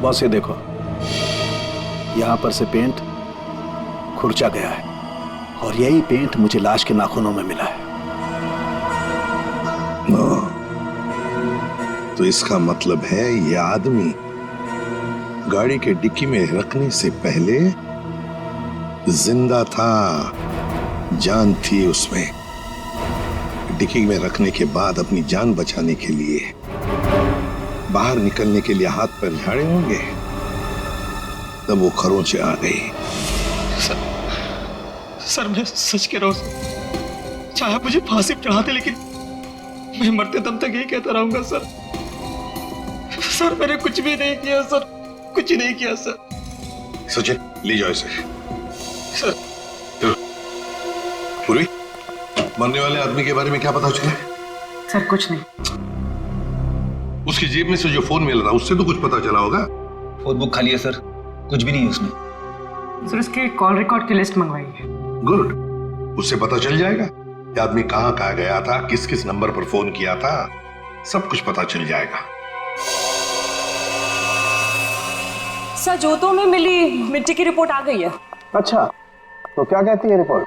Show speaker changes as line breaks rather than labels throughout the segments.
Boss ये देखो, यहां पर से पेंट खुरचा गया है और यही पेंट मुझे लाश के नाखूनों में मिला है।
तो इसका मतलब है ये आदमी गाड़ी के डिक्की में रखने से पहले जिंदा था, जान थी उसमें। डिक्की में रखने के बाद अपनी जान बचाने के लिए बाहर निकलने के लिए हाथ पैर झाड़े होंगे, तब वो खरोंचे आ गई।
सर मैं सच कह रहा हूं सर, चाहे आप मुझे फांसी पर चढ़ाते लेकिन मैं मरते दम तक यही कहता रहूंगा सर। सर मैंने कुछ भी नहीं किया सर, कुछ नहीं किया सर।
सचिन ले जाओ इसे।
सर
पूर्वी, मरने वाले आदमी के बारे में क्या पता चला?
सर कुछ नहीं।
उसकी जेब में से जो फोन मिल रहा उससे तो कुछ पता चला होगा।
फोन बुक खाली है सर, कुछ भी नहीं है उसमें।
सर उसके कॉल रिकॉर्ड की लिस्ट मंगवाई है।
गुड, उससे पता चल जाएगा कि आदमी कहां कहां गया था, किस किस नंबर पर फोन किया था, सब कुछ पता चल जाएगा।
सर जोतों में मिली मिट्टी की रिपोर्ट आ गई है।
अच्छा, तो क्या कहती है रिपोर्ट?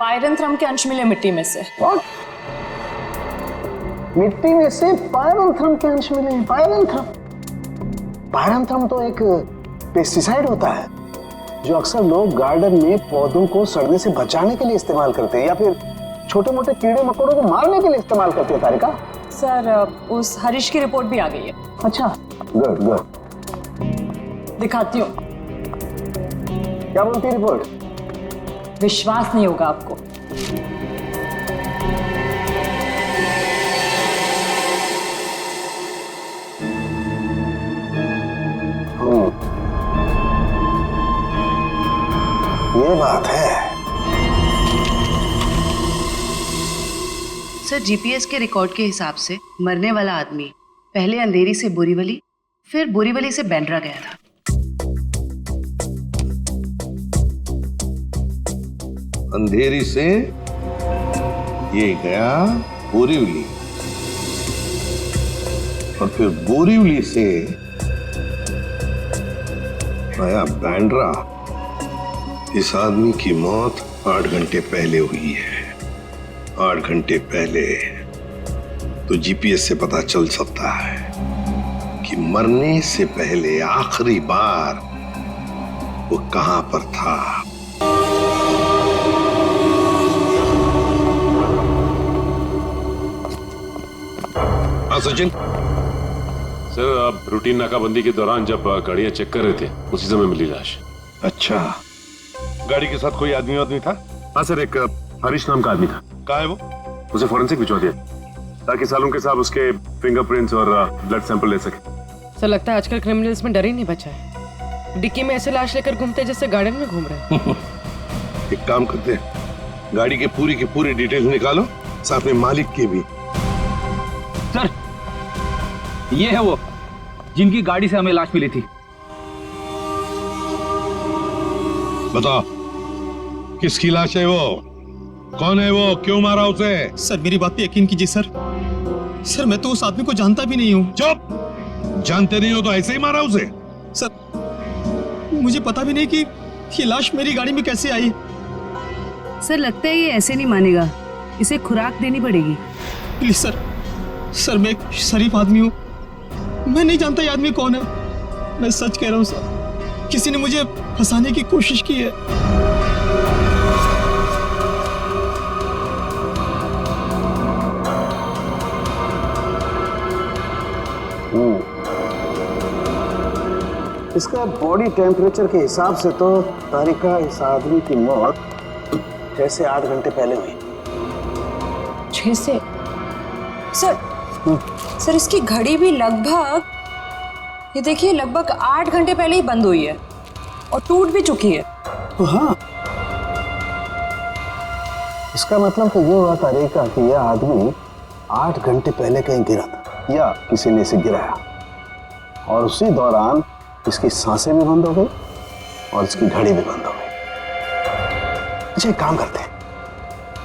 पायरंथ्रम के अंश मिले मिट्टी में से।
What? मिट्टी में से पायरंथ्रम के अंश मिले? पायरंथ्रम? पायरंथ्रम तो एक पेस्टिसाइड होता है जो अक्सर लोग गार्डन में पौधों को सड़ने से बचाने के लिए इस्तेमाल करते हैं या फिर छोटे मोटे कीड़े मकोड़ों को मारने के लिए इस्तेमाल करते हैं। तारिका,
सर उस हरीश की रिपोर्ट भी आ गई है।
अच्छा, गुड गुड।
दिखाती हूँ।
क्या बोलती है रिपोर्ट?
विश्वास नहीं होगा आपको।
ये बात है।
सर जीपीएस के रिकॉर्ड के हिसाब से मरने वाला आदमी पहले अंधेरी से बोरीवली, फिर बोरीवली से बैंड्रा गया था।
अंधेरी से ये गया बोरीवली और फिर बोरीवली से आया बैंड्रा। इस आदमी की मौत 8 घंटे पहले हुई है। 8 घंटे पहले तो जीपीएस से पता चल सकता है कि मरने से पहले आखिरी बार वो कहां पर था। हाँ सचिन।
सर आप रूटीन नाकाबंदी के दौरान जब गाड़ियां चेक कर रहे थे उसी समय मिली लाश।
अच्छा, गाड़ी के साथ कोई आदमी था?
हाँ सर, एक हरीश नाम का आदमी था।
कहाँ है वो?
उसे फॉरेंसिक भिजवा दिया ताकि सालों के साथ उसके फिंगरप्रिंट्स और ब्लड सैंपल ले सके।
सर लगता है आजकल क्रिमिनल्स में डर ही नहीं बचा है। डिक्की में ऐसे लाश लेकर घूमते जैसे गार्डन में घूम रहे हैं।
एक काम करते हैं, गाड़ी के पूरी डिटेल्स निकालो, साथ में मालिक की भी।
सर ये है वो जिनकी गाड़ी से हमें लाश मिली थी।
बताओ किसकी लाश है वो? कौन है वो? क्यों मारा उसे?
सर मेरी बात पे यकीन कीजिए सर। सर मैं तो उस आदमी को जानता भी नहीं हूँ।
चुप! जानते नहीं हो तो ऐसे ही मारा उसे?
सर मुझे पता भी नहीं कि ये लाश मेरी गाड़ी में कैसे आई।
सर लगता है ये ऐसे नहीं मानेगा, इसे खुराक देनी पड़ेगी।
प्लीज सर मैं एक शरीफ आदमी हूँ, मैं नहीं जानता ये आदमी कौन है। मैं सच कह रहा हूँ सर, किसी ने मुझे फंसाने की कोशिश की है।
इसका बॉडी टेम्परेचर के हिसाब से तो तारिका, इस आदमी की मौत 6 से 8 घंटे पहले हुई।
6 से? सर इसकी घड़ी भी लगभग, ये देखिए, लगभग 8 घंटे पहले ही बंद हुई है और टूट भी चुकी है।
तो हाँ, इसका मतलब तो ये हुआ तारिका कि यह आदमी 8 घंटे पहले कहीं गिरा था या किसी ने इसे गिराया और उसी दौरान इसकी सांसें भी बंद हो गई और इसकी घड़ी भी बंद हो गई। अच्छा एक काम करते हैं,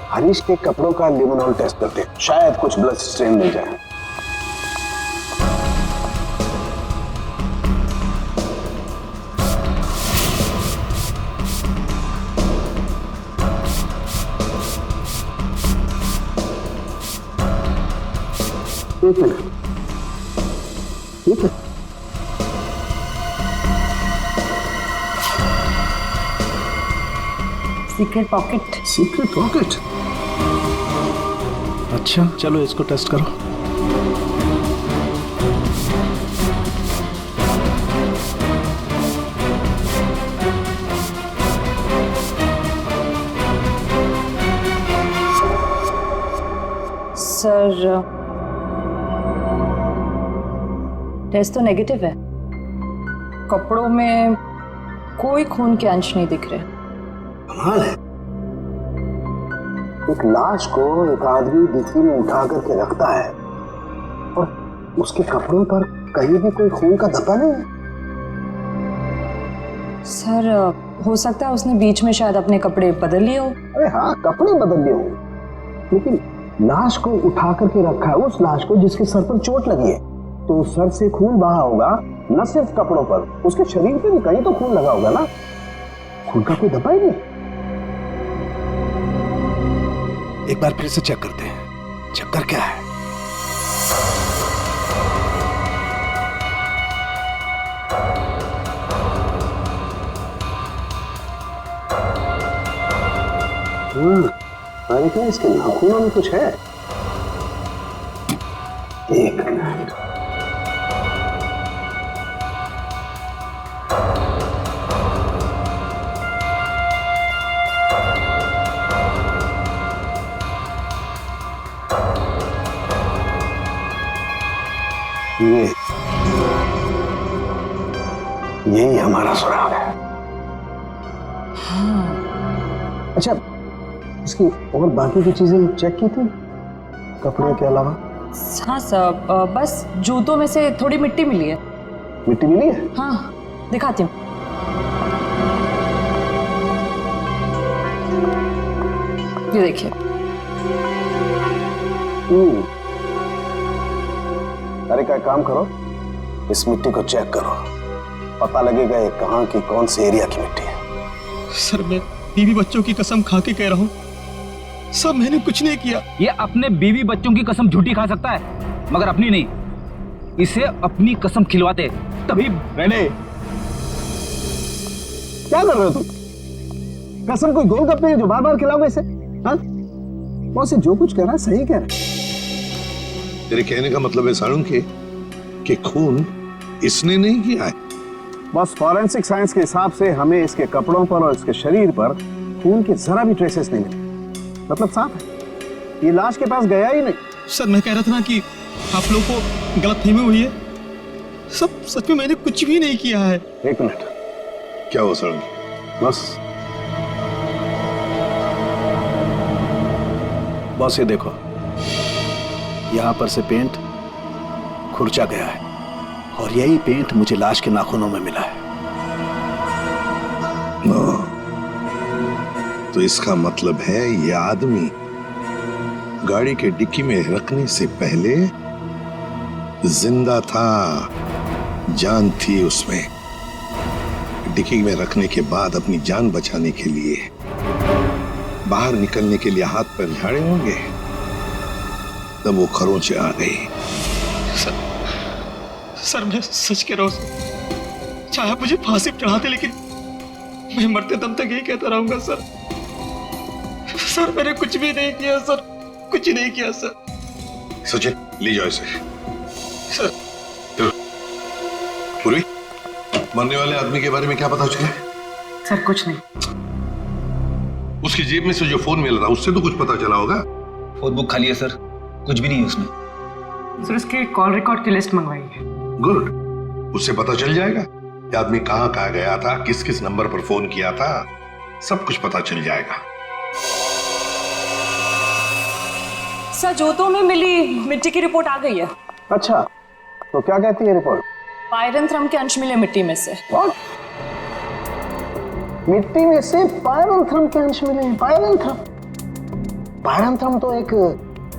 हरीश के कपड़ों का लिमोनॉल टेस्ट करते हैं, शायद कुछ ब्लड स्ट्रेन मिल जाए। एक मिनट, ठीक है।
Secret pocket.
Secret pocket? अच्छा चलो इसको टेस्ट करो।
सर टेस्ट तो नेगेटिव है। कपड़ों में कोई खून के अंश नहीं दिख रहे।
कमाल है, एक लाश को एक आदमी डिक्की में उठा करके रखता है और उसके कपड़ों पर कहीं भी कोई खून का धब्बा नहीं है।
सर हो सकता है उसने बीच में शायद अपने कपड़े बदल लिए हो।
अरे हाँ, कपड़े बदल लिए हो, लेकिन लाश को उठा करके रखा है उस लाश को जिसके सर पर चोट लगी है, तो सर से खून बहा होगा, न सिर्फ कपड़ों पर, उसके शरीर पे भी कहीं तो खून लगा होगा ना। खून का कोई धब्बा ही नहीं। एक बार फिर से चेक करते हैं, चक्कर क्या है। अरे क्या इसके नाखूनों में कुछ है? एक मिनट, यही हमारा सुराग है। अच्छा, इसकी और बाकी की चीजें चेक की थी कपड़े के अलावा?
हाँ सर, बस जूतों में से थोड़ी मिट्टी मिली है।
मिट्टी मिली है?
हाँ दिखाती हूँ। ये देखिए।
अरे क्या काम करो, इस मिट्टी को चेक करो, पता लगेगा ये कहाँ की कौन से एरिया की मिट्टी है।
सर मैं बीवी बच्चों की कसम खा के कह रहा हूँ, सर मैंने कुछ नहीं किया।
ये अपने बीवी बच्चों की कसम झूठी खा सकता है, मगर अपनी नहीं। इसे अपनी कसम खिलवाते तभी।
मैंने क्या कर रहे हो तुम? कसम कोई गोलगप्पे है जो बार बार खिलाओगे इसे? हाँ, मौसी जो कुछ कह रहा है सही कह रहा है।
तेरे कहने का मतलब है साळुंखे कि खून इसने नहीं किया है?
बस फॉरेंसिक साइंस के हिसाब से हमें इसके कपड़ों पर और इसके शरीर पर खून के जरा भी ट्रेसेस नहीं मिले। मतलब साफ है, ये लाश के पास गया ही नहीं।
सर मैं कह रहा था ना कि आप लोगों को गलतफहमी हुई है। सब सच में मैंने कुछ भी नहीं किया है।
एक मिनट,
क्या हुआ साळुंखे?
बस ये देखो, यहां पर से पेंट खुरचा गया है और यही पेंट मुझे लाश के नाखूनों में मिला है।
तो इसका मतलब है ये आदमी गाड़ी के डिक्की में रखने से पहले जिंदा था, जान थी उसमें। डिक्की में रखने के बाद अपनी जान बचाने के लिए बाहर निकलने के लिए हाथ पैर झाड़े होंगे, तब वो खरोंचे आ गई।
सर मैं सच कह रहा हूँ, चाहे आप मुझे फांसी पर चढ़ाते लेकिन मैं मरते दम तक यही कहता रहूंगा सर। सर मैंने कुछ भी नहीं किया सर, कुछ नहीं किया सर।
सचिन ले जाओ इसे।
सर
पूर्वी, मरने वाले आदमी के बारे में क्या पता चला?
सर कुछ नहीं।
उसकी जेब में से जो फोन मिल रहा उससे तो कुछ पता चला होगा।
फोन बुक खाली है सर, कुछ भी नहीं है उसमें।
सर इसके कॉल रिकॉर्ड की लिस्ट मंगवाई है।
गुड, उससे पता चल जाएगा कि आदमी कहां कहां गया था, किस किस नंबर पर फोन किया था, सब कुछ पता चल जाएगा।
सर जूतों में मिली मिट्टी की रिपोर्ट आ गई है।
अच्छा, तो क्या कहती है रिपोर्ट?
पायरंथ्रम के अंश मिले मिट्टी में से।
What? मिट्टी में से पायरंथ्रम के अंश मिले? पायरंथ्रम तो एक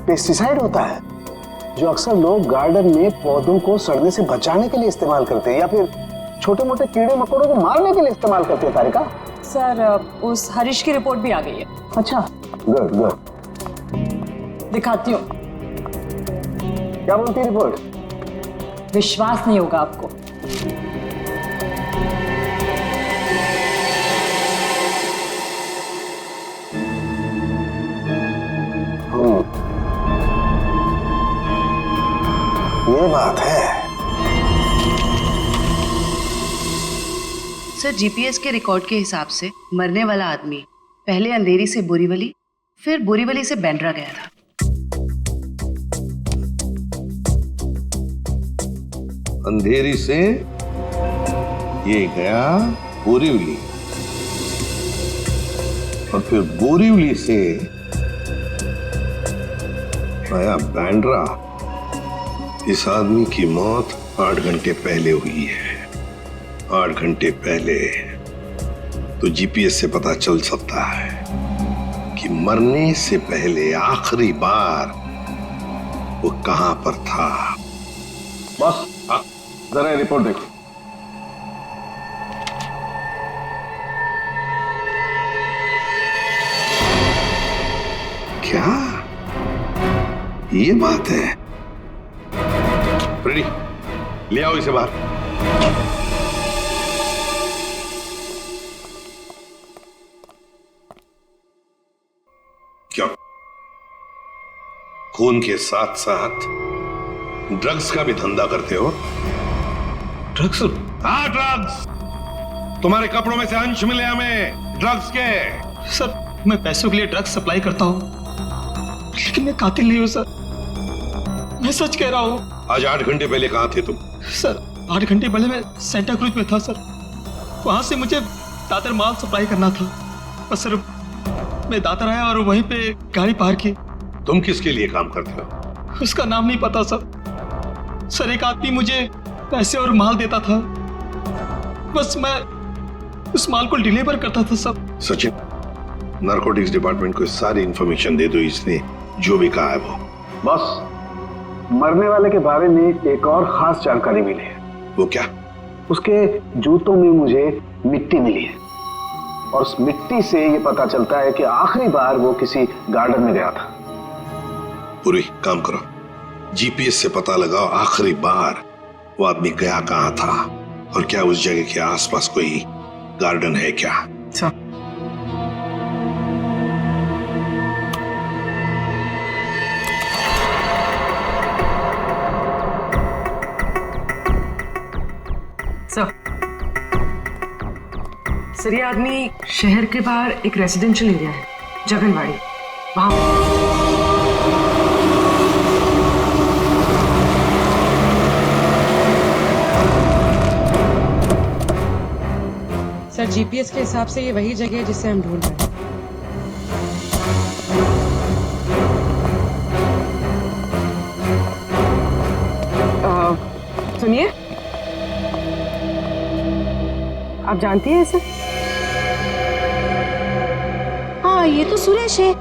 पेस्टिसाइड होता है जो अक्सर लोग गार्डन में पौधों को सड़ने से बचाने के लिए इस्तेमाल करते हैं या फिर छोटे मोटे कीड़े मकोड़ों को मारने के लिए इस्तेमाल करते हैं। तारिका,
सर उस हरीश की रिपोर्ट भी आ गई है।
अच्छा, गुड गुड।
दिखाती हूँ।
क्या बोलती है रिपोर्ट?
विश्वास नहीं होगा आपको।
ये बात है।
सर, जीपीएस के रिकॉर्ड के हिसाब से मरने वाला आदमी पहले अंधेरी से बोरीवली, फिर बोरीवली से बैंड्रा गया था।
अंधेरी से ये गया बोरीवली और फिर बोरीवली से आया बैंड्रा। इस आदमी की मौत 8 घंटे पहले हुई है। 8 घंटे पहले तो जीपीएस से पता चल सकता है कि मरने से पहले आखिरी बार वो कहां पर था।
बॉस, जरा रिपोर्ट देखो।
क्या ये बात है? रेडी, ले आओ इसे बाहर। क्या खून के साथ साथ ड्रग्स का भी धंधा करते हो?
ड्रग्स?
हाँ, ड्रग्स। तुम्हारे कपड़ों में से अंश मिले हमें ड्रग्स के।
सर, मैं पैसों के लिए ड्रग्स सप्लाई करता हूँ, लेकिन मैं कातिल नहीं हूँ सर। मैं सच कह रहा हूँ।
आज 8 घंटे पहले कहाँ थे तुम?
सर, 8 घंटे पहले मैं सेंटा क्रूज में था सर। वहां से मुझे दादर माल सप्लाई करना था, बस सर मैं दादर आया और वहीं पे गाड़ी पार्क की।
तुम किसके लिए काम करते हो?
उसका नाम नहीं पता सर। सर, एक आदमी मुझे पैसे और माल देता था, बस मैं उस माल को डिलीवर करता था सब।
सचिन, नारकोटिक्स डिपार्टमेंट को सारी इंफॉर्मेशन दे दो, इसने जो भी कहा है वो।
बॉस, मरने वाले के बारे में एक और खास जानकारी मिली है।
वो क्या?
उसके जूतों में मुझे मिट्टी मिली है और उस मिट्टी से ये पता चलता है कि आखिरी बार वो किसी गार्डन में गया था।
पूरी काम करो, जीपीएस से पता लगाओ आखिरी बार वो आदमी गया कहां था और क्या उस जगह के आसपास कोई गार्डन है क्या।
अच्छा।
सर, ये आदमी शहर के बाहर एक रेजिडेंशियल एरिया है, जगनवाड़ी, वहां। सर, जीपीएस के हिसाब से ये वही जगह है जिसे हम ढूंढ रहे हैं। सुनिए, आप जानती हैं इसे?
हाँ, ये तो सुरेश है,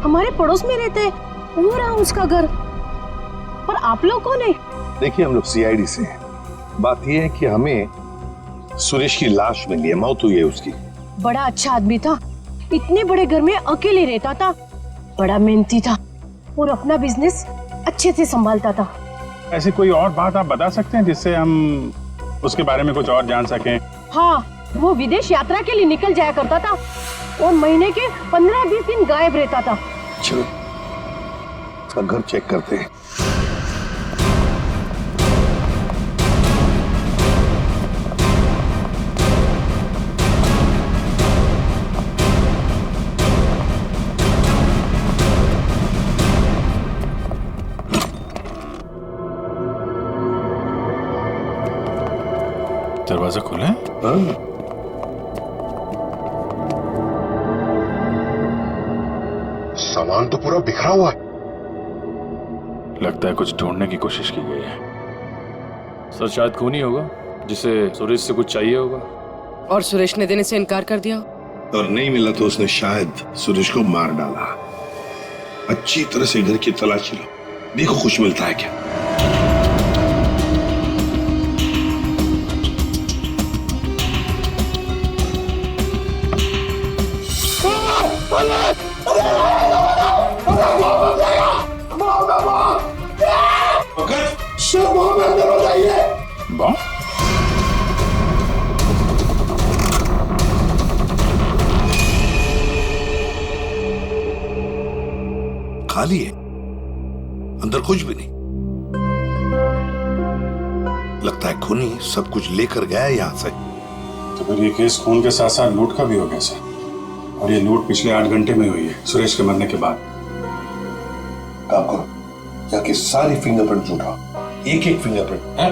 हमारे पड़ोस में रहते हैं। वो रहा उसका घर। पर आप लोग कौन है?
देखिए, हम लोग सीआईडी से हैं। बात यह है कि हमें सुरेश की लाश मिली है, मौत हुई है उसकी।
बड़ा अच्छा आदमी था, इतने बड़े घर में अकेले रहता था, बड़ा मेहनती था और अपना बिजनेस अच्छे से संभालता था।
ऐसी कोई और बात आप बता सकते हैं जिससे हम उसके बारे में कुछ और जान सकें?
हाँ, वो विदेश यात्रा के लिए निकल जाया करता था और महीने के 15-20 दिन गायब रहता था।
चलो उसका घर चेक करते हैं।
दरवाजा खुला है?
हाँ? सामान तो पूरा बिखरा हुआ है।
लगता है कुछ ढूंढने की कोशिश की गई है।
सर, शायद खून ही होगा जिसे सुरेश से कुछ चाहिए होगा।
और सुरेश ने देने से इनकार कर दिया।
और नहीं मिला तो उसने शायद सुरेश को मार डाला। अच्छी तरह से घर की तलाशी लो, देखो कुछ मिलता है क्या।
अरे
बॉम्ब अंदर हो जाइए।
बॉम्ब?
खाली है, अंदर कुछ भी नहीं। लगता है खूनी सब कुछ लेकर गया है यहां से।
तो फिर ये केस खून के साथ साथ लूट का भी हो गया सर, और ये लूट पिछले 8 घंटे में हुई है, सुरेश के मरने के बाद।
काम करो, जाके सारी फिंगरप्रिंट उठाओ, एक एक फिंगरप्रिंट है।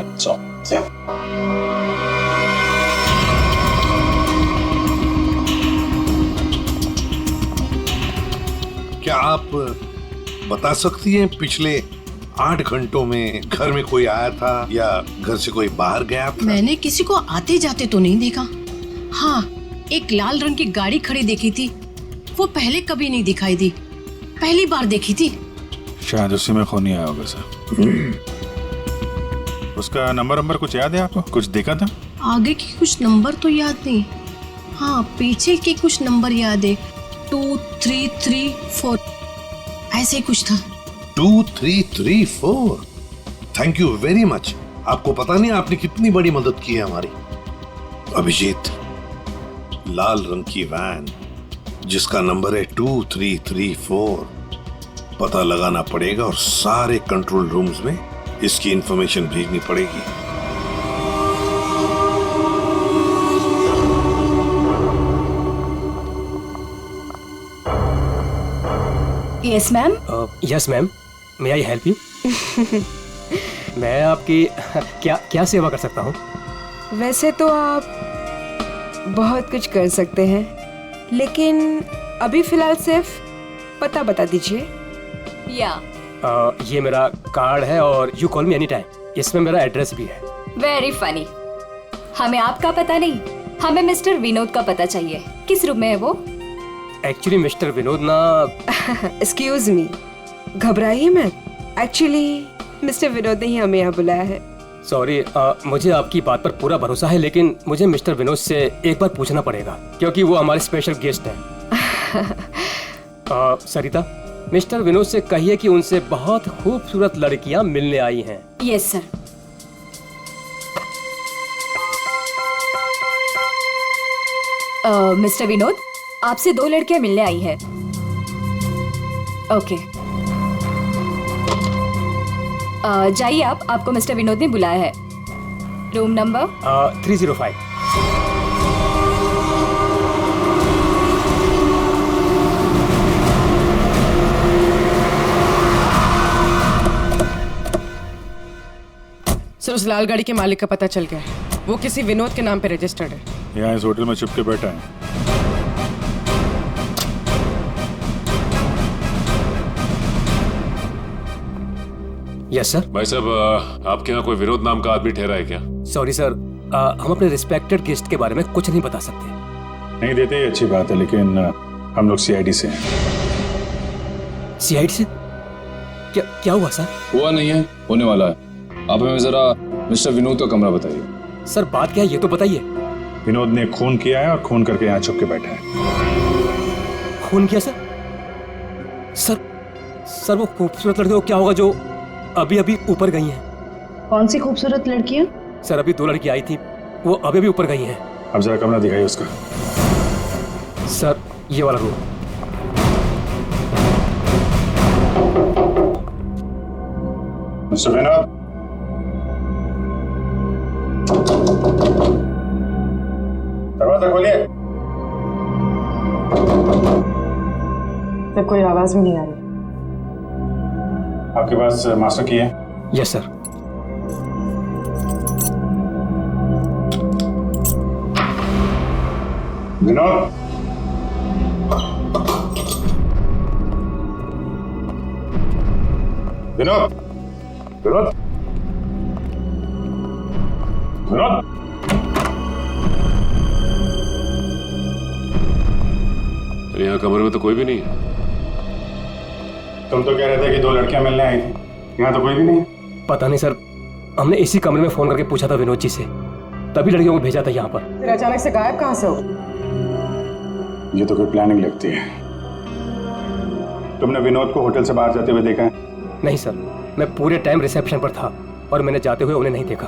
क्या आप बता सकती हैं पिछले 8 घंटों में घर में कोई आया था या घर से कोई बाहर गया था?
मैंने किसी को आते जाते तो नहीं देखा। हाँ, एक लाल रंग की गाड़ी खड़ी देखी थी, वो पहले कभी नहीं दिखाई दी, पहली बार देखी थी।
शायद उसी में खूनी आया होगा सर। उसका नंबर कुछ याद है आपको? कुछ देखा था?
आगे के कुछ नंबर तो याद नहीं, हाँ पीछे के कुछ नंबर याद है, 2 3 3 4 ऐसे ही कुछ था।
2 3 3 4। Thank you very much. आपको पता नहीं आपने कितनी बड़ी मदद की है हमारी। अभिजीत, लाल रंग की वैन जिसका नंबर है 2334, पता लगाना पड़ेगा और सारे कंट्रोल रूम्स में इसकी इंफॉर्मेशन भेजनी पड़ेगी।
Yes ma'am.
Yes ma'am, may I help you? मैं आपकी क्या सेवा कर सकता हूँ?
वैसे तो आप बहुत कुछ कर सकते हैं, लेकिन अभी फिलहाल सिर्फ पता बता दीजिए।
ये मेरा कार्ड है और you call me any time, इसमें मेरा एड्रेस भी है।
Very funny. हमें आपका पता नहीं, हमें मिस्टर विनोद का पता चाहिए। किस रूम में है वो?
एक्चुअली मिस्टर विनोद ना
एक्सक्यूज मी, घबराइए मत। एक्चुअली मिस्टर विनोद ने ही हमें यहाँ बुलाया है।
सॉरी, मुझे आपकी बात पर पूरा भरोसा है, लेकिन मुझे मिस्टर विनोद से एक बार पूछना पड़ेगा क्योंकि वो हमारे स्पेशल गेस्ट हैं। सरिता, मिस्टर विनोद से कहिए कि उनसे बहुत खूबसूरत लड़कियां मिलने आई हैं।
Yes sir. मिस्टर विनोद, आपसे 2 लड़कियां मिलने आई हैं। ओके, जाइए आप, आपको मिस्टर विनोद ने बुलाया है। Room number
305।
सर, उस लाल गाड़ी के मालिक का पता चल गया है, वो किसी विनोद के नाम पे रजिस्टर्ड है।
यहाँ इस होटल में छुप के बैठा है।
Yes sir.
भाई साहब, आपके यहाँ कोई विनोद नाम का आदमी ठहरा है क्या?
सॉरी सर, हम अपने रिस्पेक्टेड गेस्ट के बारे में कुछ नहीं बता सकते।
नहीं देते, ये अच्छी बात है, लेकिन हम लोग सीआईडी से हैं।
सीआईडी से? क्या हुआ सर?
हुआ नहीं है, होने वाला है। आप हमें जरा मिस्टर विनोद का कमरा बताइए।
सर बात क्या है ये तो बताइए।
विनोद ने खून किया है और खून करके यहाँ छुप के बैठा है।
खून किया सर? सर वो खूबसूरत लड़की को क्या होगा जो अभी अभी ऊपर गई हैं?
कौन सी खूबसूरत लड़कियां?
सर अभी 2 लड़की आई थी, वो अभी अभी ऊपर गई हैं।
अब जरा कमरा दिखाइए उसका।
सर ये वाला रूम।
मिस्टर विनोद, दरवाजा खोलिए।
तो कोई आवाज भी नहीं आ रही।
आपके पास मास्टर की है?
Yes sir.
विनोद, विनोद, विनोद, विनोद।
यहाँ कमरे में तो कोई भी नहीं है।
तुम तो कह रहे थे कि 2 लड़कियां मिलने आई थी, यहाँ तो कोई भी नहीं।
पता नहीं सर, हमने इसी कमरे में फोन करके पूछा था विनोद जी से, तभी लड़कियों को भेजा था यहाँ पर।
फिर अचानक से गायब कहाँ से हो?
ये तो कोई प्लानिंग लगती है। तुमने विनोद को होटल से बाहर जाते हुए देखा है?
नहीं सर, मैं पूरे टाइम रिसेप्शन पर था
और मैंने जाते हुए उन्हें नहीं देखा।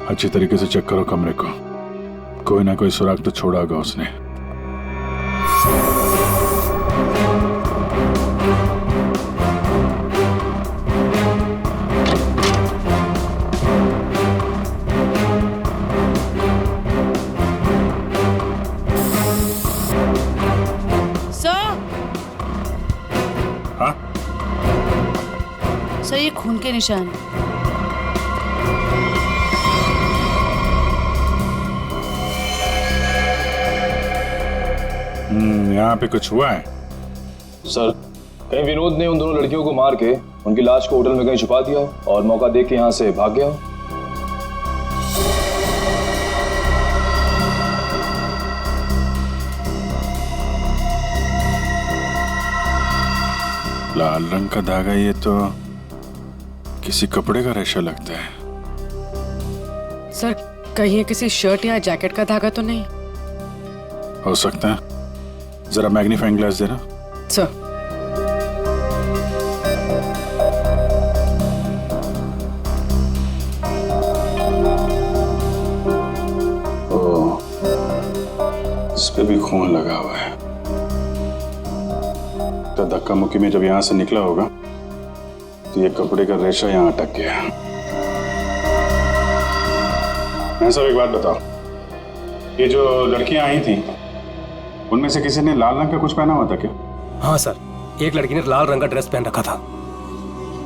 अच्छी तरीके से चेक करो कमरे को, कोई ना कोई सुराग तो छोड़ा होगा उसने।
सर, ये खून के निशान है।
यहाँ पे कुछ हुआ है?
सर, कहीं विनोद ने उन दोनों लड़कियों को मार के उनकी लाश को होटल में कहीं छुपा दिया और मौका देख के यहाँ से भाग गया।
लाल रंग का धागा, ये तो किसी कपड़े का रेशा लगता है।
सर, कहीं ये किसी शर्ट या जैकेट का धागा तो नहीं?
हो सकता है, जरा मैग्नीफाइंग ग्लास देना।
सर।
इस पे भी खून लगा हुआ है। तो धक्का मुक्की में जब यहां से निकला होगा तो ये कपड़े का रेशा यहां अटक गया। मैं सब एक बात बताओ, ये जो लड़कियां आई थी उनमें से किसी ने लाल रंग का कुछ पहना हुआ था क्या?
हाँ सर, एक लड़की ने लाल रंग का ड्रेस पहन रखा था।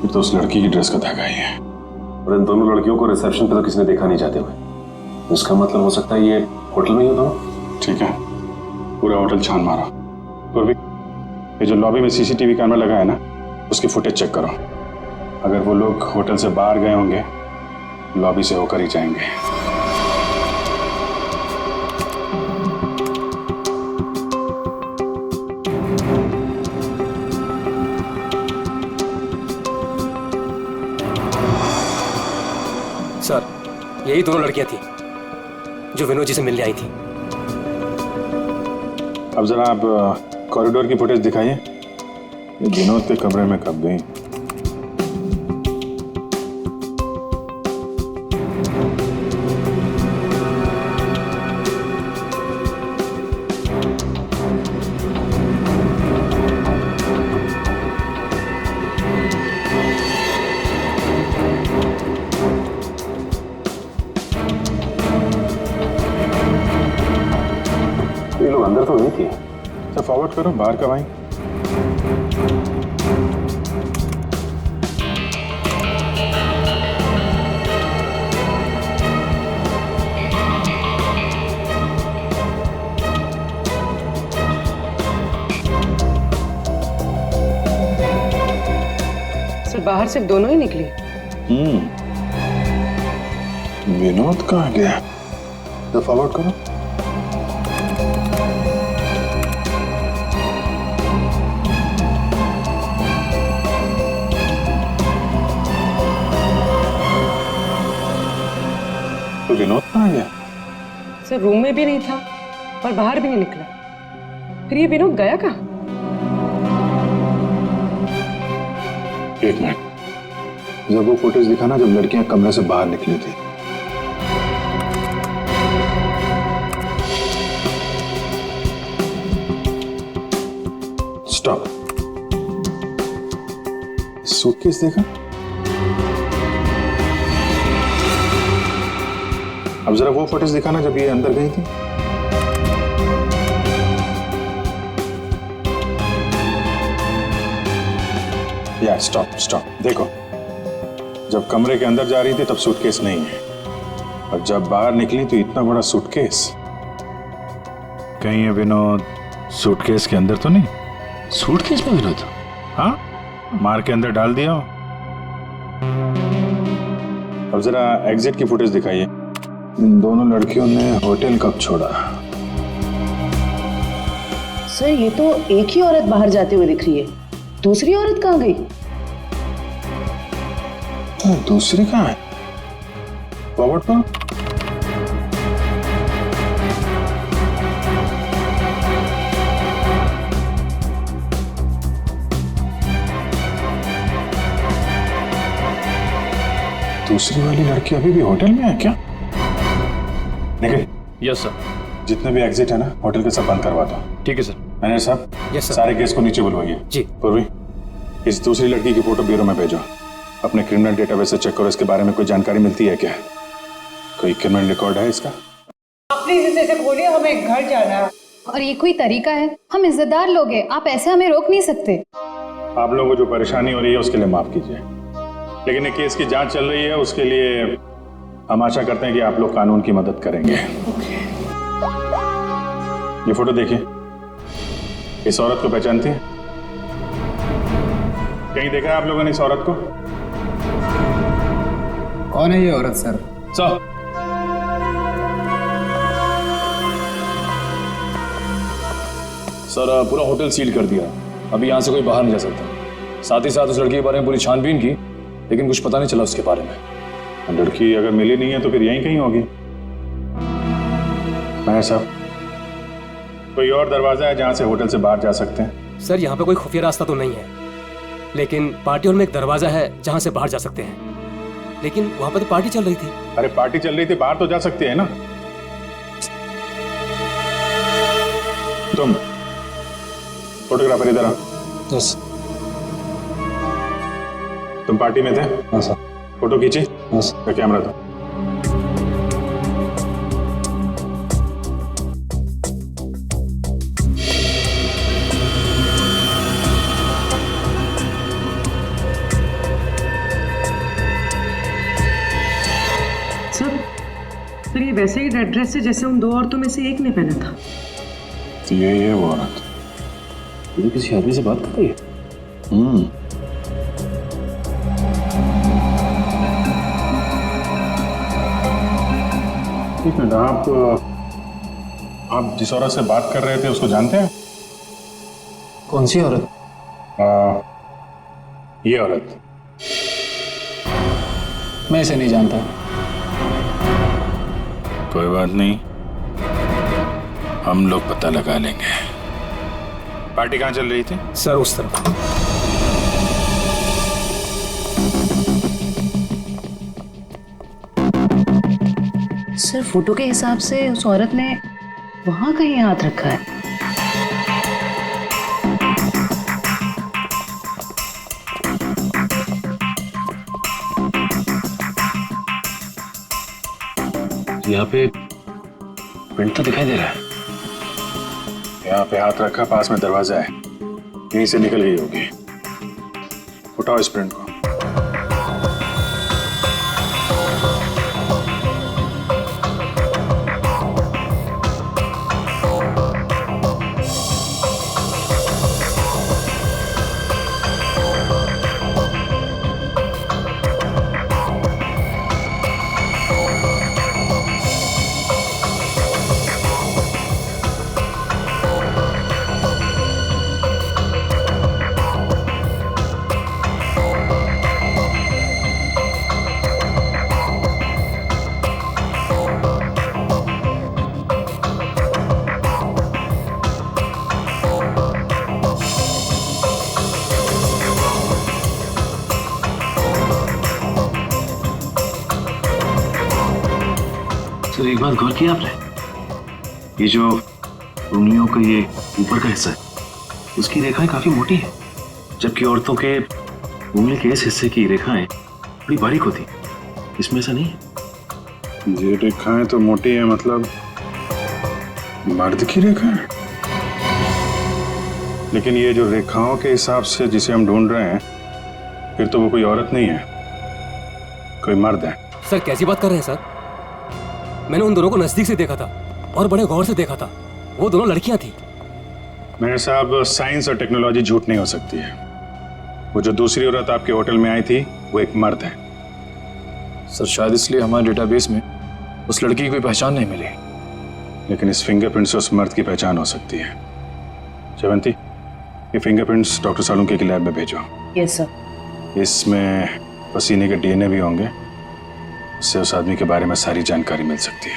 फिर तो उस लड़की की ड्रेस का धागा ही है।
और इन दोनों लड़कियों को रिसेप्शन पे तो किसी ने देखा नहीं जाते हुए। इसका मतलब हो सकता है ये होटल में ही होता हो।
ठीक है, पूरा होटल छान मारा। तो ये जो लॉबी में सीसीटीवी कैमरा लगा है ना, उसकी फुटेज चेक करो। अगर वो लोग होटल से बाहर गए होंगे, लॉबी से होकर ही जाएंगे।
सर, यही दोनों लड़कियां थी जो विनोद जी से मिलने आई थी।
अब जरा आप कॉरिडोर की फुटेज दिखाइए। ये विनोद के कमरे में कब गई?
ये लोग अंदर तो नहीं थे।
सर फॉरवर्ड करो, बाहर का भाई।
सर, बाहर सिर्फ दोनों ही निकली।
विनोद कहाँ गया? तो फॉरवर्ड करो। तो विनोद कहाँ गया?
सर, रूम में भी नहीं था और बाहर भी नहीं निकला। फिर ये विनोद गया कहाँ?
एक मिनट, जब वो फुटेज दिखाना जब लड़कियां कमरे से बाहर निकली थी। स्टॉप। सूटकेस देखा? अब जरा वो फुटेज दिखाना जब ये अंदर गई थी। या स्टॉप स्टॉप, देखो जब कमरे के अंदर जा रही थी तब सूटकेस नहीं है, और जब बाहर निकली तो इतना बड़ा सूटकेस। कहीं ये विनोद सूटकेस के अंदर तो नहीं?
सूटकेस में विनोद?
हाँ, मार के अंदर डाल दिया हो। अब जरा एग्जिट की फुटेज दिखाइए। इन दोनों लड़कियों ने होटल कब छोड़ा?
सर, ये तो एक ही औरत बाहर जाते हुए दिख रही है। दूसरी औरत कहाँ गई?
दूसरी कहाँ है? फॉरवर्ड करो। दूसरी वाली लड़की अभी भी होटल में है क्या? निखिल।
Yes sir.
जितने भी एग्जिट है ना होटल के सब बंद करवा दो।
ठीक है सर।
मैनेजर साहब।
Yes sir.
सारे केस को नीचे बुलवाइए।
जी।
पूर्वी, इस दूसरी लड़की की फोटो ब्यूरो में भेजो। अपने क्रिमिनल डेटाबेस से चेक करो, इसके बारे में कोई जानकारी मिलती है क्या? कोई क्रिमिनल रिकॉर्ड है इसका?
प्लीज इसे खोलिए, हमें घर जाना है।
और ये कोई तरीका है? हम इज्जतदार लोग हैं, आप ऐसे हमें रोक नहीं सकते।
आप लोगों को जो परेशानी हो रही है उसके लिए माफ कीजिए, लेकिन ये केस की जांच चल रही है, उसके लिए हम आशा करते हैं कि आप लोग कानून की मदद करेंगे। ये फोटो देखिए, इस औरत को पहचानती है? कहीं देखा है आप लोगों ने इस औरत को?
कौन है ये औरत सर?
सर सर पूरा होटल सील कर दिया, अभी यहाँ से कोई बाहर नहीं जा सकता। साथ ही साथ उस लड़की के बारे में पूरी छानबीन की, लेकिन कुछ पता नहीं चला उसके बारे में।
लड़की अगर मिली नहीं है तो फिर यहीं कहीं होगी। मैं साहब, कोई और दरवाजा है जहां से होटल से बाहर जा सकते हैं?
सर यहाँ पे कोई खुफिया रास्ता तो नहीं है, लेकिन पार्टी हॉल में एक दरवाजा है जहां से बाहर जा सकते हैं। लेकिन वहां पर तो पार्टी चल रही थी।
अरे पार्टी चल रही थी, बाहर तो जा सकते हैं ना। तुम फोटोग्राफर इधर आओ।
यस।
तुम पार्टी में थे?
हाँ सर।
फोटो खींची?
यस।
कैमरा दो।
सर ये वैसे ही रेड ड्रेस है जैसे उन दो औरतों में से एक ने पहना था।
ये वो औरत
ये किसी आदमी से बात कर रही है।
एक मिनट, आप जिस औरत से बात कर रहे थे उसको जानते हैं?
कौन सी औरत?
ये औरत।
मैं इसे नहीं जानता।
कोई बात नहीं, हम लोग पता लगा लेंगे। पार्टी कहाँ चल रही थी?
सर उस तरफ।
सर फोटो के हिसाब से उस औरत ने वहां कहीं हाथ रखा है।
यहाँ पे प्रिंट तो दिखाई दे रहा है।
यहाँ पे हाथ रखा, पास में दरवाजा है, यहीं से निकल गई होगी। उठाओ इस प्रिंट को।
सर एक बात गौर किया आपने, ये जो उंगलियों का ये ऊपर का हिस्सा है उसकी रेखाएं काफी मोटी है, जबकि औरतों के उंगली के इस हिस्से की रेखाएं बड़ी बारीक होती है। इसमें ऐसा नहीं है।
ये रेखाएं तो मोटी है, मतलब मर्द की रेखा है। लेकिन ये जो रेखाओं के हिसाब से जिसे हम ढूंढ रहे हैं, फिर तो वो कोई औरत नहीं है, कोई मर्द है।
सर कैसी बात कर रहे हैं सर? मैंने उन दोनों को नजदीक से देखा था और बड़े गौर से देखा था। वो दोनों लड़कियां थी।
मेरे साहब, साइंस और टेक्नोलॉजी झूठ नहीं हो सकती है। वो जो दूसरी औरत आपके होटल में आई थी वो एक मर्द है।
सर शायद इसलिए हमारे डेटाबेस में उस लड़की की कोई पहचान नहीं मिली,
लेकिन इस फिंगरप्रिंट से उस मर्द की पहचान हो सकती है। जयवंती, ये फिंगरप्रिंट्स डॉक्टर सालुंके की लैब में भेजो।
Yes sir.
इसमें पसीने के डीएनए भी होंगे, इससे उस आदमी के बारे में सारी जानकारी मिल सकती है।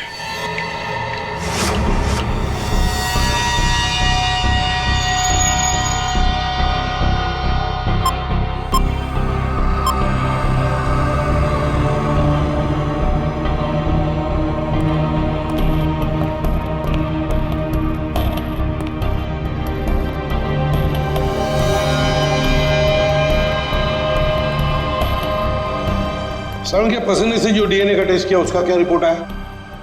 सारण के पसीने से जो डीएनए का टेस्ट किया उसका क्या रिपोर्ट आया?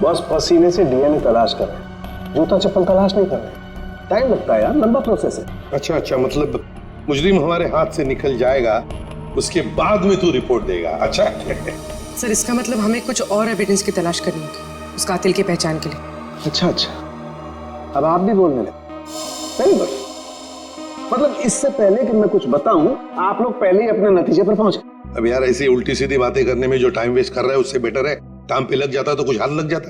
बस पसीने से डीएनए तलाश कर रहे हैं, जूता चप्पल तलाश नहीं कर रहे। टाइम लगता है यार, लंबा प्रोसेस है।
अच्छा, मतलब मुजरिम हमारे हाथ से निकल जाएगा, उसके बाद में तू रिपोर्ट देगा। अच्छा
सर, इसका मतलब हमें कुछ और एविडेंस की तलाश करनी होगी उस कातिल की पहचान के लिए।
अच्छा, अब आप भी बोलने लगे। Very good. मतलब इससे पहले कि मैं कुछ बताऊं, आप लोग पहले ही अपने नतीजे पर पहुंच गए।
अब यार ऐसी उल्टी सीधी बातें करने में जो टाइम वेस्ट कर रहा है उससे बेटर है काम पे लग जाता तो कुछ हाल लग जाता।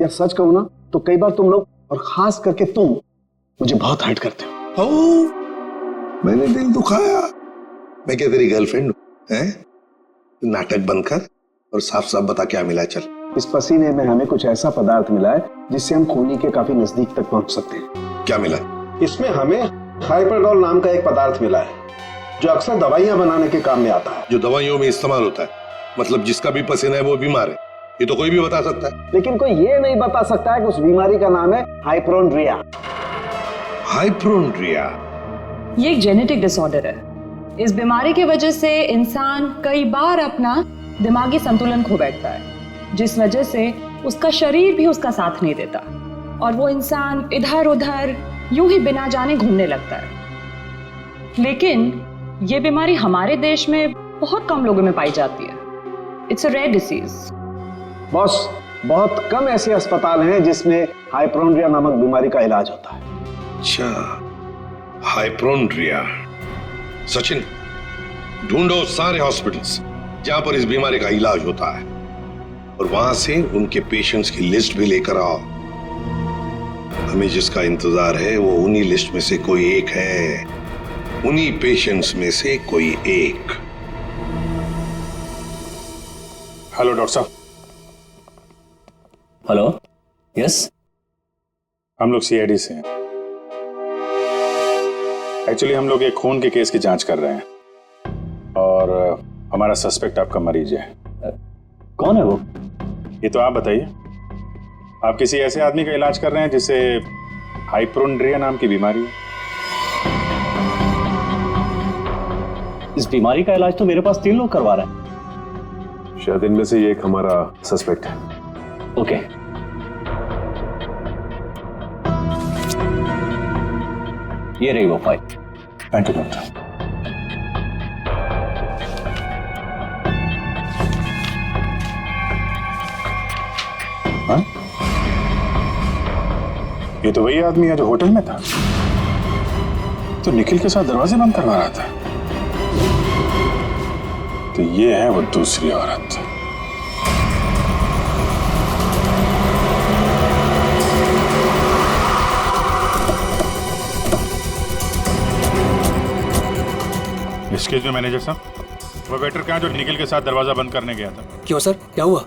यार सच कहूं ना तो कई बार तुम लोग, और खास करके तुम, मुझे बहुत हर्ट करते हो।
मैंने दिल दुखाया? मैं क्या तेरी गर्लफ्रेंड हूं? नाटक बंद कर और साफ साफ बता क्या मिला। चल,
इस पसीने में हमें कुछ ऐसा पदार्थ मिला है जिससे हम खूनी के काफी नजदीक तक पहुंच सकते हैं।
क्या मिला?
इसमें हमें हाइपरडोल नाम का एक पदार्थ मिला है जो अक्सर दवाइयां बनाने के काम में आता है।
जो दवाइयों में इस्तेमाल होता है? मतलब जिसका भी पसीना है वो बीमार है, ये तो कोई भी बता सकता है।
लेकिन कोई ये नहीं बता सकता है कि उस बीमारी का नाम है हाइपोक्रोंड्रिया।
हाइपोक्रोंड्रिया
ये एक जेनेटिक डिसऑर्डर है। इस बीमारी की वजह से इंसान कई बार अपना दिमागी संतुलन खो बैठता है, जिस वजह से उसका शरीर भी उसका साथ नहीं देता और वो इंसान इधर उधर यूं ही बिना जाने घूमने लगता है। लेकिन ये बीमारी हमारे देश में बहुत कम लोगों में पाई जाती है। It's a rare disease.
Boss, बहुत कम ऐसे अस्पताल हैं जिसमें हाइपोक्रोंड्रिया नामक बीमारी का इलाज होता है।
अच्छा, हाइपोक्रोंड्रिया। सचिन, ढूंढो सारे हॉस्पिटल्स जहां पर इस बीमारी का इलाज होता है और वहां से उनके पेशेंट्स की लिस्ट भी लेकर आओ। हमें जिसका इंतजार है वो उन्हीं लिस्ट में से कोई एक है, उन्हीं पेशेंट्स में से कोई एक।
हेलो डॉक्टर साहब।
Hello, yes.
हम लोग सीआईडी से हैं। एक्चुअली हम लोग एक खून के केस की जांच कर रहे हैं और हमारा सस्पेक्ट आपका मरीज है।
कौन है वो?
ये तो आप बताइए। आप किसी ऐसे आदमी का इलाज कर रहे हैं जिसे हाइपोक्रोंड्रिया नाम की बीमारी है?
इस बीमारी का इलाज तो मेरे पास 3 लोग करवा रहे हैं।
शायद इनमें से ये एक हमारा सस्पेक्ट है।
ओके। ये रही वो फाइल।
Thank you doctor. हाँ? ये तो वही आदमी है जो होटल में था, तो निखिल के साथ दरवाजे बंद करवा रहा था। तो ये है वो दूसरी औरत। एक्सक्यूज मी मैनेजर साहब, वो वेटर कहाँ जो निखिल के साथ दरवाजा बंद करने गया था?
क्यों सर, क्या हुआ?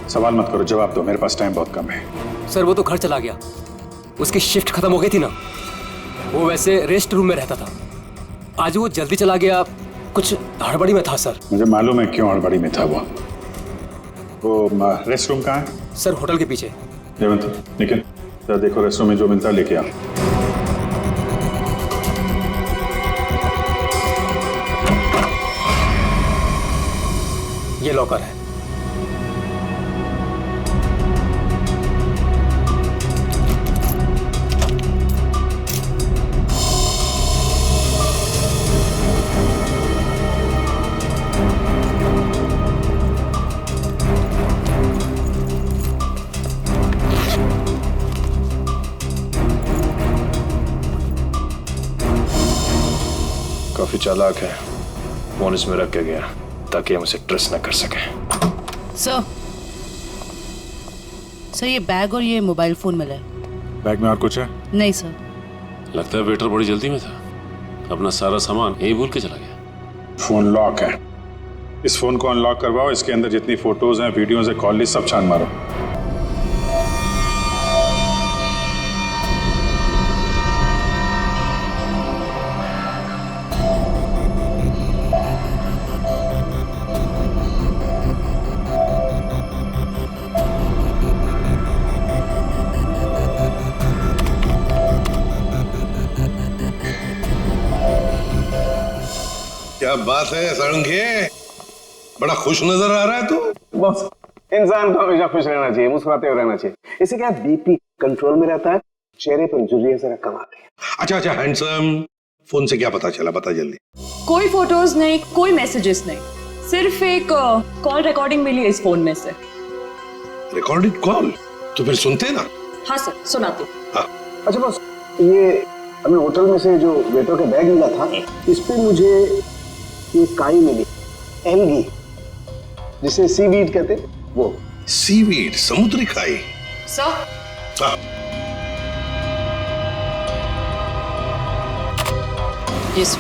सवाल मत करो, जवाब दो, मेरे पास टाइम बहुत कम है।
सर वो तो घर चला गया, उसकी शिफ्ट खत्म हो गई थी ना। वो वैसे रेस्ट रूम में रहता था, आज वो जल्दी चला गया, कुछ हड़बड़ी में था सर।
मुझे मालूम है क्यों हड़बड़ी में था वो रेस्ट रूम कहाँ है?
सर होटल के पीछे।
जयवंत, निखिल जरा देखो रेस्ट रूम में जो मिलता है लेके आओ।
ये लॉकर है।
काफी चालाक है, फोन इसमें रख के गया ताकि हम उसे ट्रेस न कर सके।
सर ये बैग और ये मोबाइल फोन मिला है।
बैग में और कुछ है?
नहीं सर।
लगता है वेटर बड़ी जल्दी में था, अपना सारा सामान यही भूल के चला गया।
फोन लॉक है, इस फोन को अनलॉक करवाओ, इसके अंदर जितनी फोटोज हैं, वीडियोज हैं, कॉल लिस्ट सब छान मारो।
क्या बात है सारंगे, बड़ा खुश नजर आ रहा है तू।
बॉस, इंसान को हमेशा खुश रहना चाहिए, मुस्कुराते हुए रहना चाहिए। इससे क्या बीपी कंट्रोल में रहता है, चेहरे पर झुर्रियां जरा कम आती है।
अच्छा हैंडसम, फोन से क्या पता चला, बता जल्दी।
कोई फोटोज नहीं, कोई मैसेजेस नहीं, सिर्फ एक कॉल रिकॉर्डिंग मिली है इस फोन में से।
Recorded call? तो फिर सुनते ना।
हाँ सर, सुनाते।
हाँ।
अच्छा बॉस, ये हमें होटल में से जो वेटर का बैग मिला था, इस पे मुझे ये काई मिली, एल्गी, जिसे सीवीड कहते हैं, वो।
सीवीड, समुद्री खाई?
सर।
हाँ।
यस।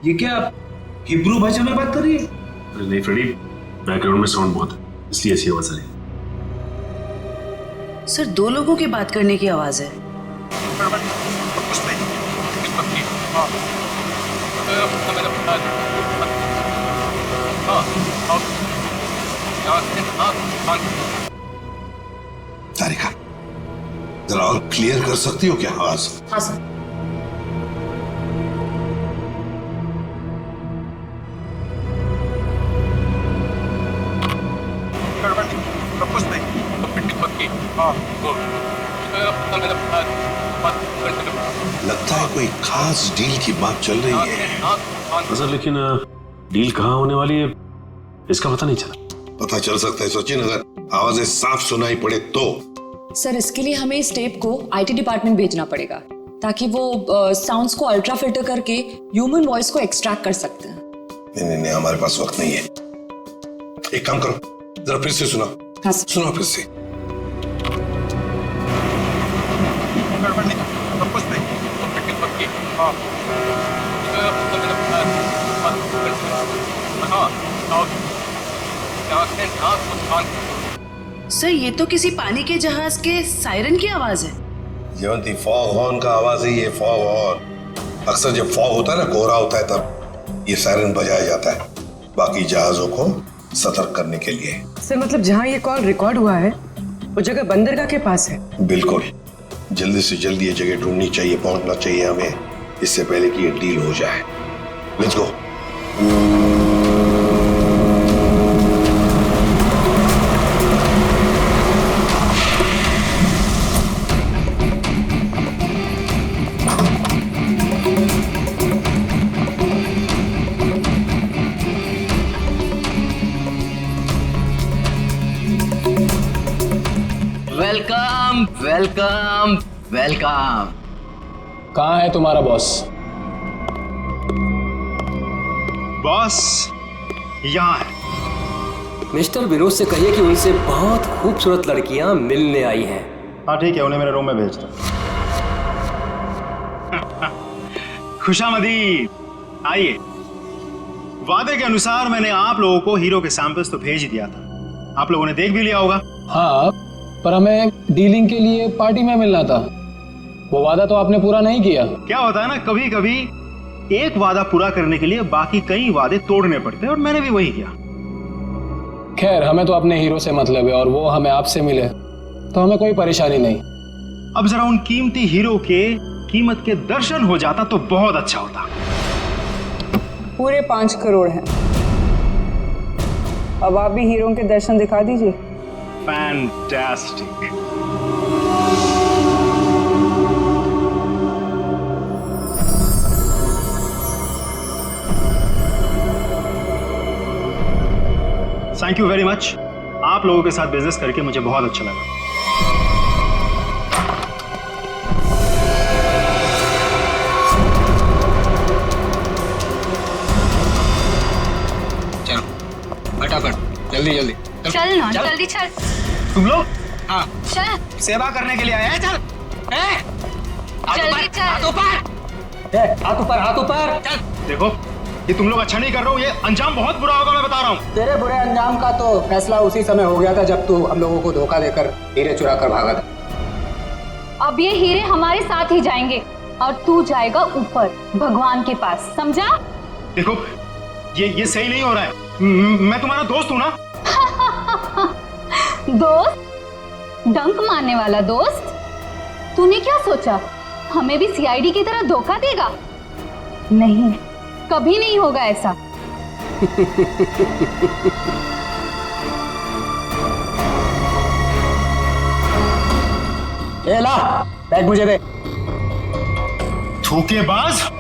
ये क्या हिब्रू भाषा में बात कर रही है? अरे नहीं फ्रेडी, बैकग्राउंड में साउंड बहुत है, इसलिए ऐसी आवाज आ रही है।
सर, 2 लोगों की बात करने की आवाज है।
तारिका, जरा और क्लियर कर सकती हो क्या आवाज?
हाँ सर।
लगता है कोई खास डील की बात चल रही है।
सर लेकिन डील कहाँ होने वाली है इसका पता नहीं चला।
पता चल सकता है सचिन, अगर आवाजें साफ सुनाई पड़े तो।
सर, इसके लिए हमें इस टेप को आईटी डिपार्टमेंट भेजना पड़ेगा ताकि वो साउंड्स को अल्ट्रा फिल्टर करके ह्यूमन वॉइस को एक्सट्रैक्ट कर सकते हैं।
नहीं, हमारे पास वक्त नहीं है। एक काम करो, जरा फिर से सुना।
हाँ
सुना फिर से।
सर, ये तो किसी पानी के जहाज के सायरन की आवाज है।
जयवंती, फॉग हॉर्न का आवाज है ये, फॉग हॉर्न। अक्सर जब फॉग होता है ना, कोहरा होता है, तब ये सायरन बजाया जाता है बाकी जहाजों को सतर्क करने के लिए।
सर, मतलब जहाँ ये कॉल रिकॉर्ड हुआ है वो जगह बंदरगाह के पास है?
बिल्कुल, जल्दी से जल्दी ये जगह ढूंढनी चाहिए, पहुंचना चाहिए हमें, इससे पहले कि ये डील हो जाए। Let's go.
Welcome welcome welcome.
कहाँ है तुम्हारा बॉस?
बॉस यहाँ है।
मिस्टर विनोद से कहिए कि उनसे बहुत खूबसूरत लड़कियां मिलने आई हैं।
हाँ ठीक है, उन्हें मेरे रूम में भेज दो। खुशामदीद, आइए। वादे के अनुसार मैंने आप लोगों को हीरो के सैंपल्स तो भेज दिया था, आप लोगों ने देख भी लिया होगा।
हाँ, पर हमें डीलिंग के लिए पार्टी में मिलना था, वो वादा तो आपने पूरा नहीं किया।
क्या होता है ना, कभी कभी एक वादा पूरा करने के लिए बाकी कई वादे तोड़ने पड़ते हैं, और मैंने भी वही किया।
खैर, हमें तो अपने हीरो से मतलब है, और वो हमें आपसे मिले तो हमें कोई परेशानी नहीं।
अब जरा उन कीमती हीरो के कीमत के दर्शन हो जाता तो बहुत अच्छा होता।
पूरे 5 करोड़ हैं। अब आप भी हीरो के दर्शन दिखा दीजिए।
Fantastic. Thank you very much. आप लोगों के साथ बिजनेस करके मुझे बहुत अच्छा लगा।
चलो फटाफट, जल्दी जल्दी
चल ना, जल्दी चल।
तुम लोग?
हाँ
चल,
सेवा करने के लिए आए हैं। चल
जल्दी चल।
हाथ ऊपर, हाथ ऊपर। चल।
देखो, ये तुम लोग अच्छा नहीं कर रहे हो, ये अंजाम बहुत बुरा होगा, मैं बता रहा हूँ।
तेरे बुरे अंजाम का तो फैसला उसी समय हो गया था जब तू हम लोगों को धोखा देकर हीरे चुरा कर भागा था।
अब ये हीरे हमारे साथ ही जाएंगे और तू जाएगा ऊपर भगवान के पास, समझा?
देखो, ये सही नहीं हो रहा है। मैं तुम्हारा दोस्त हूँ ना।
दोस्त? डंक मारने वाला दोस्त? तूने क्या सोचा हमें भी सीआईडी की तरह धोखा देगा? नहीं, कभी नहीं होगा ऐसा।
ए ला, बैग मुझे दे।
धोखेबाज!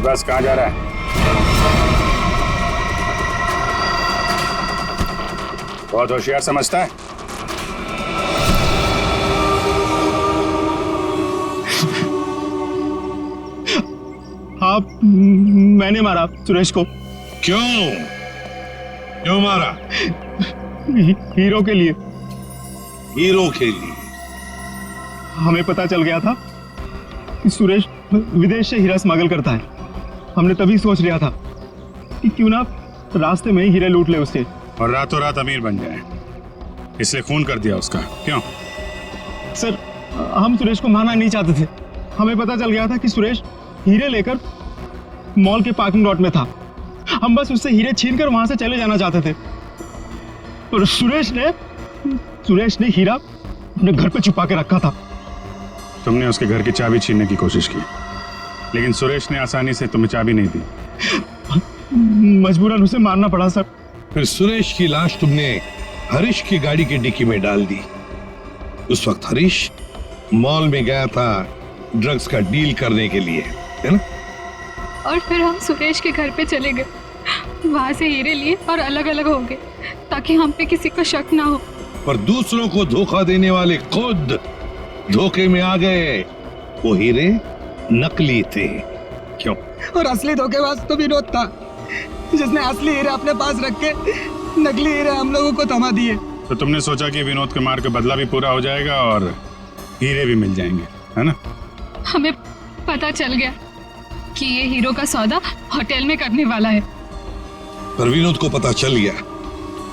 बस कहाँ जा रहा है? बहुत होशियार समझता है।
आप, मैंने मारा सुरेश को।
क्यों? क्यों मारा?
हीरो के लिए।
हीरो के लिए?
हमें पता चल गया था कि सुरेश विदेश से हीरा स्मगल करता है। हमने तभी सोच लिया था कि क्यों ना रास्ते में ही हीरे लूट ले उससे,
और रातों रात अमीर बन जाए, इसलिए खून कर दिया उसका। क्यों?
सर, हम सुरेश को मारना नहीं चाहते थे। हमें पता चल गया था कि सुरेश हीरे लेकर मॉल के पार्किंग लॉट में था। हम बस उससे हीरे छीनकर वहां से चले जाना चाहते थे, और सुरेश ने हीरा अपने घर पे छुपा के रखा था।
तुमने उसके घर की चाबी छीनने की कोशिश की, लेकिन सुरेश ने आसानी से तुम्हें चाबी नहीं दी।
मजबूरन उसे मारना पड़ा सर।
फिर सुरेश की लाश तुमने हरीश की गाड़ी की डिक्की में डाल दी। उस वक्त हरीश मॉल में गया था ड्रग्स का डील करने के लिए, है ना?
और फिर हम सुरेश के घर पे चले गए, वहां से हीरे लिए और अलग अलग हो गए ताकि हम पे किसी को शक ना हो।
पर दूसरों को धोखा देने वाले खुद धोखे में आ गए। वो हीरे नकली थे। क्यों?
और असली धोखेबाज तो विनोद था, जिसने असली हीरे अपने पास रख के नकली हीरे हम लोगों को थमा दिए।
तो तुमने सोचा कि विनोद के मार का बदला भी पूरा हो जाएगा और हीरे भी मिल जाएंगे, है ना?
हमें पता चल गया कि ये हीरो का सौदा होटल में करने वाला है।
पर विनोद को पता चल गया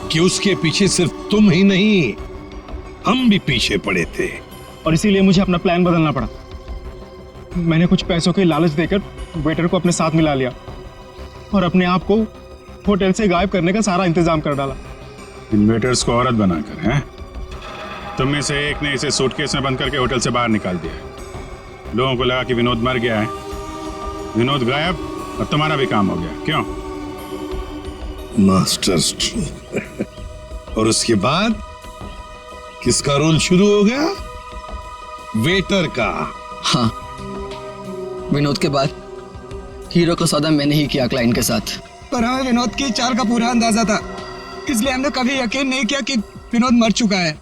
कि उसके पीछे सिर्फ तुम ही नहीं, हम भी पीछे पड़े थे,
और इसीलिए मुझे अपना प्लान बदलना पड़ा। मैंने कुछ पैसों के लालच देकर वेटर को अपने साथ मिला लिया और अपने आप को होटल से गायब करने का सारा इंतजाम कर डाला।
इन वेटर्स को औरत बनाकर, हैं? तुम में से एक ने इसे सूटकेस में बंद करके होटल से बाहर निकाल दिया। लोगों को लगा कि विनोद मर गया है, विनोद गायब, और तुम्हारा भी काम हो गया। क्यों?
Master stroke. और उसके बाद किसका रोल शुरू हो गया? वेटर का।
हाँ, विनोद के बाद हीरो का सौदा मैंने ही किया क्लाइंट के साथ।
पर हमें विनोद की चाल का पूरा अंदाजा था, इसलिए हमने कभी यकीन नहीं किया कि विनोद मर चुका है।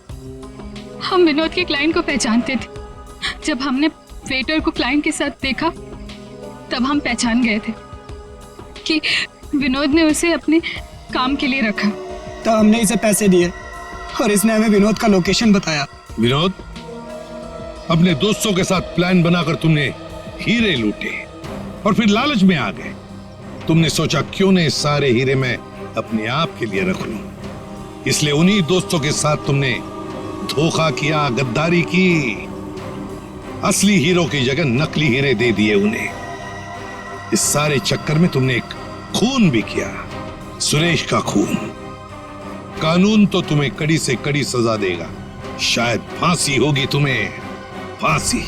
हम विनोद के क्लाइंट को पहचानते थे। जब हमने वेटर को क्लाइंट के साथ देखा तब हम पहचान गए थे कि विनोद ने उसे अपने काम के लिए रखा।
तो हमने इसे पैसे दिए और इसने हमें विनोद का लोकेशन बताया।
विनोद, अपने दोस्तों के साथ प्लान बनाकर तुमने हीरे लूटे और फिर लालच में आ गए। तुमने सोचा क्यों नहीं सारे हीरे मैं अपने आप के लिए रख लूं, इसलिए उन्हीं दोस्तों के साथ तुमने धोखा किया, गद्दारी की। असली हीरो की जगह नकली हीरे दे दिए उन्हें। इस सारे चक्कर में तुमने एक खून भी किया, सुरेश का खून। कानून तो तुम्हें कड़ी से कड़ी सजा देगा, शायद फांसी होगी तुम्हें, फांसी।